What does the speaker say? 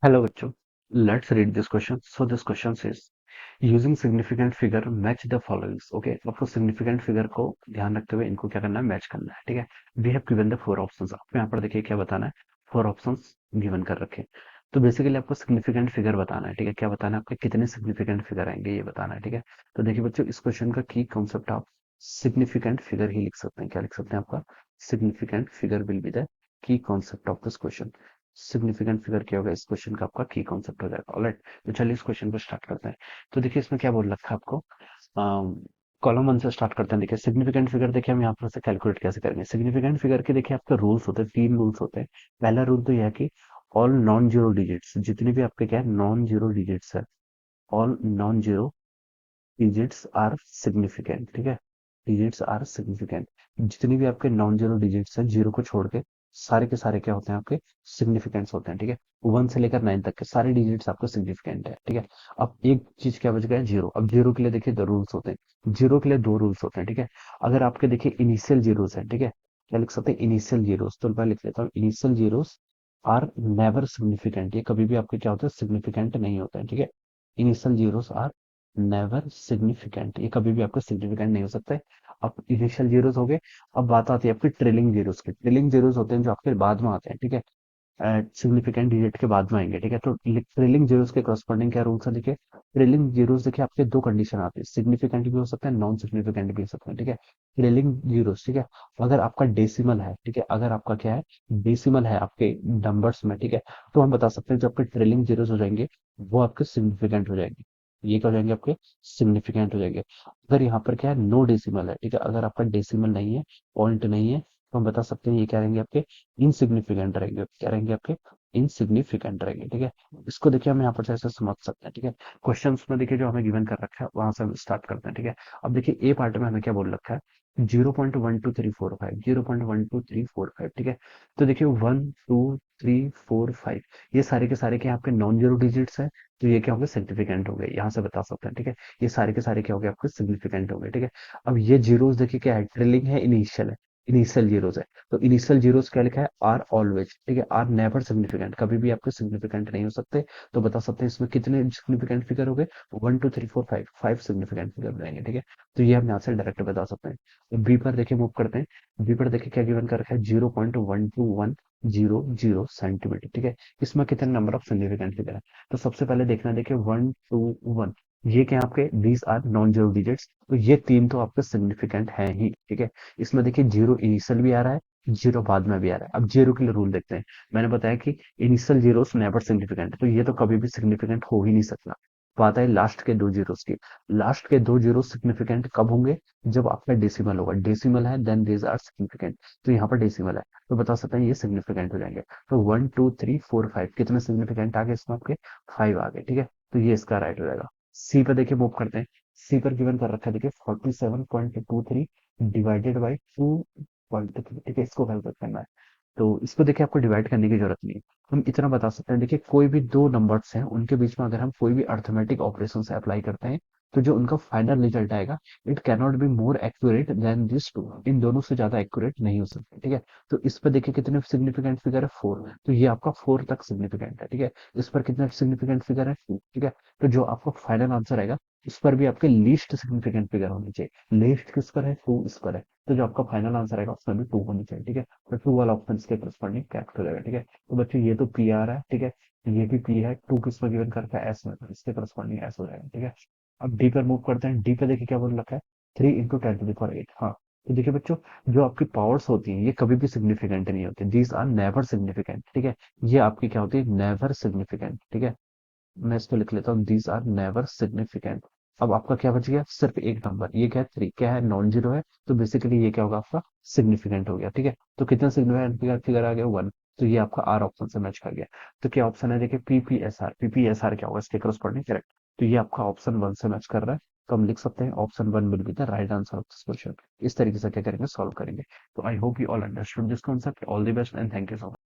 Hello बच्चों, let's read this question. So this question says, using significant figure match the followings. Okay, आपको significant figure को ध्यान रखते हुए इनको क्या करना है, मैच करना है. ठीक है. We have given the four options. आपको यहाँ पर देखिए क्या बताना है, फोर ऑप्शंस गिवन कर रखे हैं. तो बेसिकली आपको सिग्निफिकेंट फिगर बताना है. ठीक है, क्या बताना है, आपके कितने सिग्निफिकेंट फिगर आएंगे ये बताना है. ठीक है. तो देखिए बच्चों, इस क्वेश्चन का की कॉन्सेप्ट आप सिग्निफिकेंट फिगर ही लिख सकते हैं. क्या लिख सकते हैं, आपका significant figure will be the key concept of this question. Significant figure क्या होगा, इस क्वेश्चन का आपका की कॉन्सेप्ट हो जाएगा. ऑलराइट, तो चलिए इस क्वेश्चन को स्टार्ट करते हैं. तो देखिए इसमें क्या बोल रखा है आपको, कॉलम वन से स्टार्ट करते हैं. देखिए सिग्निफिकेंट फिगर, देखिए हम यहाँ पर से कैलकुलेट कैसे करेंगे. सिग्निफिकेंट फिगर के देखिए आपके रूल्स होते हैं, तीन रूल्स होते हैं. पहला रूल तो यह है कि ऑल नॉन जीरो डिजिट्स, जितने भी आपके क्या है नॉन जीरो डिजिट्स है, all non zero digits are significant. ठीक है, डिजिट्स आर सिग्निफिकेंट. जितने भी आपके नॉन जीरो डिजिट्स हैं, जीरो को छोड़ के सारे के सारे क्या होते हैं आपके सिग्निफिकेंट्स होते हैं. ठीक है, वन से लेकर नाइन तक के सारे डिजिट्स आपके सिग्निफिकेंट है. ठीक है. अब एक चीज क्या बच गया, जीरो. अब जीरो के लिए देखिए दो रूल्स होते हैं, जीरो के लिए दो रूल्स होते हैं. ठीक है, अगर आपके देखिए इनिशियल जीरोस है, ठीक है, क्या लिख सकते हैं, इनिशियल जीरोस. तो मैं लिख लेता हूँ, initial zeros are never significant. ये कभी भी आपके क्या होते हैं, सिग्निफिकेंट नहीं होते हैं. ठीक है, initial zeros are never significant, ये कभी भी आपके सिग्निफिकेंट नहीं हो सकते. अब इनिशियल जीरोस हो गए. अब बात आती है आपकी ट्रेलिंग जीरोस की. ट्रेलिंग जीरोस होते हैं जो आपके बाद में आते हैं. ठीक है, सिग्निफिकेंट डिजिट के बाद में आएंगे. ठीक है, तो ट्रेलिंग जीरोस के करस्पॉन्डिंग क्या रूल्स है, देखिए ट्रेलिंग जीरोस देखिए आपके दो कंडीशन आती है, सिग्निफिकेंट भी हो सकते हैं, नॉन सिग्निफिकेंट भी हो सकते हैं. ठीक है, ट्रेलिंग जीरोस, ठीक है, अगर आपका डेसिमल है, ठीक है, अगर आपका क्या है, डेसिमल है आपके नंबर्स में, ठीक है, तो हम बता सकते हैं जो आपके ट्रेलिंग जीरोस हो जाएंगे वो आपके सिग्निफिकेंट हो जाएंगे. ये क्या हो जाएंगे, आपके सिग्निफिकेंट हो जाएंगे. अगर यहाँ पर क्या है, नो डेसिमल है, ठीक है, अगर आपका डेसिमल नहीं है, पॉइंट नहीं है, तो हम बता सकते हैं ये क्या रहेंगे, आपके इनसिग्निफिकेंट रहेंगे. क्या रहेंगे, आपके इनसिग्निफिकेंट रहेंगे. ठीक है, इसको देखिए हम यहाँ पर से ऐसे समझ सकते हैं. ठीक है, क्वेश्चंस में देखिए जो हमें गिवन कर रखा है वहां से हम स्टार्ट करते हैं. ठीक है, अब देखिए ए पार्ट में हमें क्या बोल रखा है, 0.12345, 0.12345. ठीक है, तो देखिए 1 2 3 4 5, ये सारे के सारे के आपके नॉन जीरो डिजिट्स हैं, तो ये क्या होंगे, सिग्निफिकेंट हो गए, यहाँ से बता सकते हैं. ठीक है, ये सारे के सारे क्या हो गए, आपके सिग्निफिकेंट हो गए. ठीक है, अब ये जीरोस देखिए क्या है, ट्रिलिंग है, इनिशियल है, इनिशियल जीरोस है. तो इनिशियल जीरोस क्या लिखा है, आर ऑलवेज. ठीक है, आर नेवर सिग्निफिकेंट, कभी भी आपके सिग्निफिकेंट नहीं हो सकते. तो बता सकते हैं इसमें कितने सिग्निफिकेंट फिगर हो गए, 1 2 3 4 5, फाइव सिग्निफिकेंट फिगर बनाएंगे. ठीक है, तो ये हम यहाँ से डायरेक्ट बता सकते हैं. बी पर देखिए मूव करते हैं. बी पर देखिए क्या गिवन कर रखा है, 0.12100 सेंटीमीटर. ठीक है, इसमें कितने नंबर ऑफ सिग्निफिकेंट फिगर है. तो सबसे पहले देखना, देखिए 1 2 1, ये क्या है आपके, these are non zero digits, तो ये तीन तो आपके सिग्निफिकेंट हैं ही. ठीक है, इसमें देखिए जीरो इनिशियल भी आ रहा है, जीरो बाद में भी आ रहा है. अब जीरो के लिए रूल देखते हैं. मैंने बताया कि इनिशियल जीरोस नेवर सिग्निफिकेंट, तो ये तो कभी भी सिग्निफिकेंट हो ही नहीं सकता. बात है लास्ट के दो जीरोस की. लास्ट के दो जीरो सिग्निफिकेंट कब होंगे, जब आपका डेसिमल होगा. डेसिमल है देन दीज आर सिग्निफिकेंट, तो यहाँ पर डेसिमल है, तो बता सकते हैं ये सिग्निफिकेंट हो जाएंगे. तो 1 2 3 4 5 कितने सिग्निफिकेंट आ गए इसमें, आपके फाइव आ गए. ठीक है, तो ये इसका राइट हो जाएगा. सी पे देखिए मूव करते हैं. सी पर गिवन कर रखा है, देखिए 47.23 डिवाइडेड बाई 2.3. ठीक है, इसको कैलकुलेट करना है. तो इसको देखिए आपको डिवाइड करने की जरूरत नहीं है. हम इतना बता सकते हैं, देखिए कोई भी दो नंबर्स हैं उनके बीच में अगर हम कोई भी अर्थमेटिक ऑपरेशन से अप्लाई करते हैं, तो जो उनका फाइनल रिजल्ट आएगा, it cannot be more accurate than this too, इन दोनों से ज्यादा एक्यूरेट नहीं हो सकता. ठीक है, तो इस पर देखिए कितने सिग्निफिकेंट फिगर है, फोर, तो ये आपका फोर तक सिग्निफिकेंट है. ठीक है, इस पर कितना सिग्निफिकेंट फिगर है, टू. ठीक है, तो जो आपका फाइनल आंसर आएगा उस पर भी आपके लीस्ट सिग्निफिकेंट फिगर होनी चाहिए. लीस्ट किस पर है, टू इस पर है, तो जो आपका फाइनल आंसर आएगा उसमें भी टू होनी चाहिए. ठीक है, तो टू वाला ऑप्शन के करस्पॉन्डिंग करेक्ट हो जाएगा. ठीक है, तो बच्चों ये तो पी आ रहा है. ठीक है, ये भी पी है, टू किस पर गिवन करता है, एस में, तो इसके करस्पॉन्डिंग एस हो जाएगा. ठीक है, अब डी पर मूव करते हैं. डी पे देखिए क्या बोल रखा है, 3 × 10⁸ हाँ. तो देखिए बच्चों, जो आपकी पावर्स होती हैं ये कभी भी सिग्निफिकेंट नहीं होती, दीज आर नेवर सिग्निफिकेंट. ठीक है, ये आपकी क्या होती है, नेवर सिग्निफिकेंट. ठीक है, मैं इसको लिख लेता हूँ, दीज आर नेवर सिग्निफिकेंट. अब आपका क्या बच गया, सिर्फ एक नंबर, ये क्या है, थ्री, क्या है, नॉन जीरो है, तो बेसिकली ये क्या होगा, आपका सिग्निफिकेंट हो गया. ठीक है, तो कितना सिग्निफिकेंट फिगर फिगर आ गया, वन. तो ये आपका आर ऑप्शन से मैच कर गया. तो क्या ऑप्शन है, देखिए पीपीएसआर. पीपीएसआर क्या होगा, इसके करस्पॉन्डिंग करेक्ट. तो ये आपका ऑप्शन वन से मैच कर रहा है. तो हम लिख सकते हैं option one will be the right answer of this question. इस तरीके से क्या करेंगे, सॉल्व करेंगे. तो I hope you all understood this concept. All the best and thank you so much.